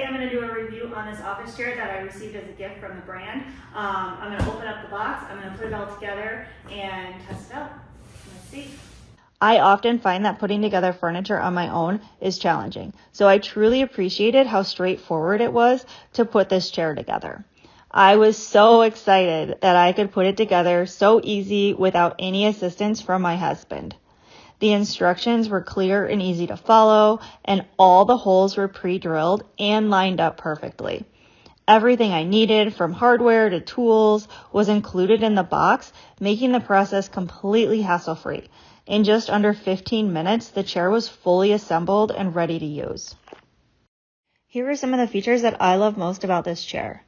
I'm going to do a review on this office chair that I received as a gift from the brand. I'm going to open up the box, I'm going to put it all together and test it out. Let's see. I often find that putting together furniture on my own is challenging, so I truly appreciated how straightforward it was to put this chair together. I was so excited that I could put it together so easy without any assistance from my husband. The instructions were clear and easy to follow, and all the holes were pre-drilled and lined up perfectly. Everything I needed, from hardware to tools, was included in the box, making the process completely hassle-free. In just under 15 minutes, the chair was fully assembled and ready to use. Here are some of the features that I love most about this chair.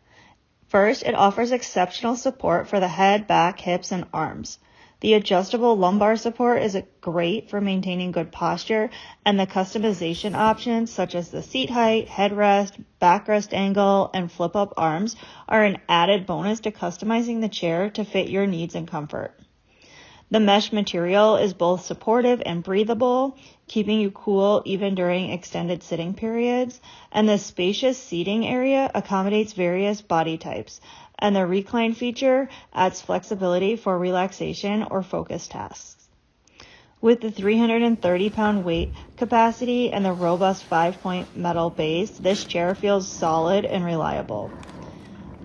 First, it offers exceptional support for the head, back, hips, and arms. The adjustable lumbar support is great for maintaining good posture, and the customization options such as the seat height, headrest, backrest angle, and flip-up arms are an added bonus to customizing the chair to fit your needs and comfort. The mesh material is both supportive and breathable, keeping you cool even during extended sitting periods, and the spacious seating area accommodates various body types, and the recline feature adds flexibility for relaxation or focus tasks. With the 330-pound weight capacity and the robust 5-point metal base, this chair feels solid and reliable.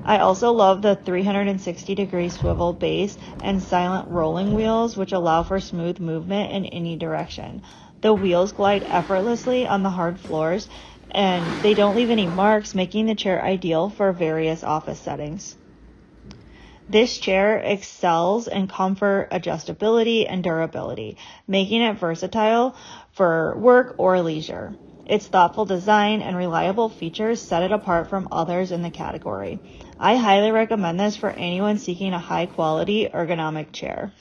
I also love the 360-degree swivel base and silent rolling wheels, which allow for smooth movement in any direction. The wheels glide effortlessly on the hard floors, and they don't leave any marks, making the chair ideal for various office settings. This chair excels in comfort, adjustability, and durability, making it versatile for work or leisure. Its thoughtful design and reliable features set it apart from others in the category. I highly recommend this for anyone seeking a high-quality ergonomic chair.